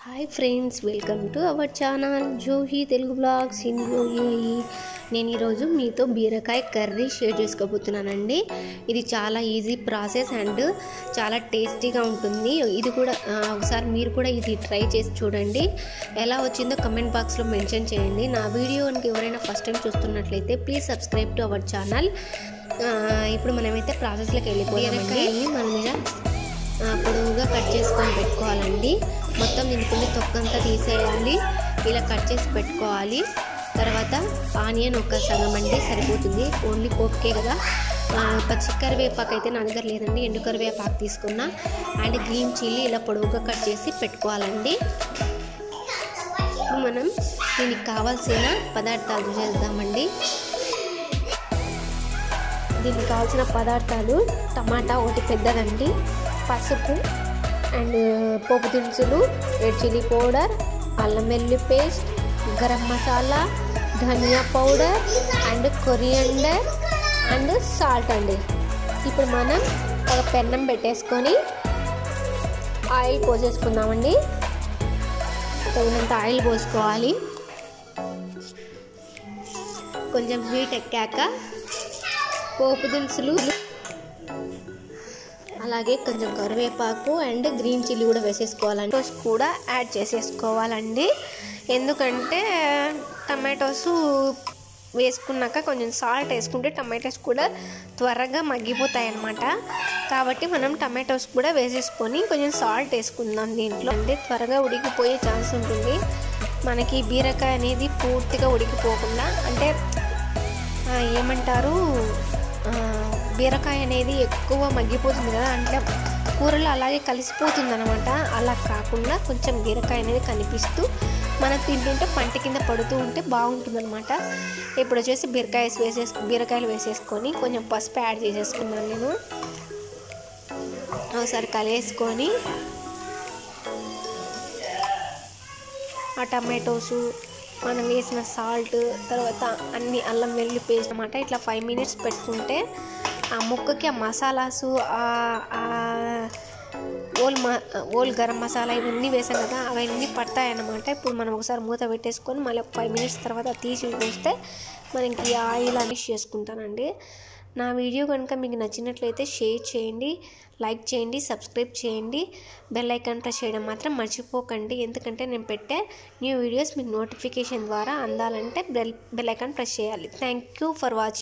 Hi friends, welcome to our channel Johi Telugu blogs in UAE. నేను ఈరోజు మీతో బీరకాయ కర్రీ షేర్ చేసుకోబోతున్నానండి. ఇది చాలా ఈజీ ప్రాసెస్ అండ్ చాలా టేస్టీగా ఉంటుంది. ఇది కూడా ఒకసారి మీరు కూడా ఇది ట్రై చేసి చూడండి. ఎలా వచ్చిందో కమెంట్ బాక్స్లో మెన్షన్ చేయండి. నా వీడియోకి ఎవరైనా ఫస్ట్ టైం చూస్తున్నట్లయితే please subscribe to our channel. ఇప్పుడు మనమైతే ప్రాసెస్లోకి వెళ్ళిపోయామండి. మనం ఇలా పొడవుగా కట్ చేసుకొని పెట్టుకోవాలండి. మొత్తం దీనికి తొక్కంతా తీసేయాలి. ఇలా కట్ చేసి పెట్టుకోవాలి. తర్వాత ఆనియన్ ఒక సగం అండి సరిపోతుంది, ఓన్లీ పోపుకే కదా. పచ్చి కరివేపాకు అయితే నా దగ్గర లేదండి, ఎండు కరివేపాకు తీసుకున్నా. అండ్ గ్రీన్ చిల్లీ ఇలా పొడవుగా కట్ చేసి పెట్టుకోవాలండి. ఇప్పుడు మనం దీనికి కావాల్సిన పదార్థాలు చేద్దామండి. దీనికి కావాల్సిన పదార్థాలు: టమాటా ఒకటి పెద్దదండి, పసుపు అండ్ పోపు దినుసులు, రెడ్ చిల్లీ పౌడర్, అల్లం వెల్లుల్లి పేస్ట్, గరం మసాలా, ధనియా powder and coriander and salt అండి. ఇప్పుడు మనం ఒక పెన్నం పెట్టేసుకొని ఆయిల్ పోసేసుకుందామండి. తగినంత ఆయిల్ పోసుకోవాలి. కొంచెం హీట్ ఎక్కాక పోపు దినుసులు, అలాగే కొంచెం కరివేపాకు అండ్ గ్రీన్ చిల్లీ కూడా వేసేసుకోవాలండి. టమాటోస్ కూడా యాడ్ చేసేసుకోవాలండి. ఎందుకంటే టమాటోస్ వేసుకున్నాక కొంచెం సాల్ట్ వేసుకుంటే టమాటోస్ కూడా త్వరగా మగ్గిపోతాయి అన్నమాట. కాబట్టి మనం టమాటోస్ కూడా వేసేసుకొని కొంచెం సాల్ట్ వేసుకుందాం దీంట్లో. అంటే త్వరగా ఉడికిపోయే ఛాన్స్ ఉంటుంది. మనకి బీరకాయ అనేది పూర్తిగా ఉడికిపోకుండా, అంటే ఏమంటారు, బీరకాయ అనేది ఎక్కువ మగ్గిపోతుంది కదా, అంటే కూరలో అలాగే కలిసిపోతుంది అనమాట. అలా కాకుండా కొంచెం బీరకాయ అనేది కనిపిస్తూ మనం తింటుంటే పంట కింద పడుతూ ఉంటే బాగుంటుంది అనమాట. ఇప్పుడు వచ్చేసి బీరకాయలు వేసేసుకొని కొంచెం పసుపు యాడ్ చేసేసుకున్నాను నేను. ఒకసారి కలిపేసుకొని ఆ టమాటోసు, మనం వేసిన సాల్ట్, తర్వాత అన్ని అల్లం వెల్లుల్లి పేస్ట్ అన్నమాట. ఇట్లా 5 minutes పెట్టుకుంటే ఆ ముక్కకి ఆ మసాలాసు, ఓల్ గరం మసాలా ఇవన్నీ వేసాం కదా, అవన్నీ పడతాయన్నమాట. ఇప్పుడు మనం ఒకసారి మూత పెట్టేసుకొని మళ్ళీ 5 minutes తర్వాత తీసి చూస్తే మనకి ఆయిల్ అనిష్ చేసుకుంటానండి. నా వీడియో కనుక మీకు నచ్చినట్లయితే షేర్ చేయండి, లైక్ చేయండి, సబ్స్క్రైబ్ చేయండి, బెల్ ఐకాన్ ప్రెస్ చేయడం మాత్రం మర్చిపోకండి. ఎందుకంటే నేను పెట్టే న్యూ వీడియోస్ మీకు నోటిఫికేషన్ ద్వారా అందాలంటే బెల్ ఐకాన్ ప్రెస్ చేయాలి. Thank you for watching.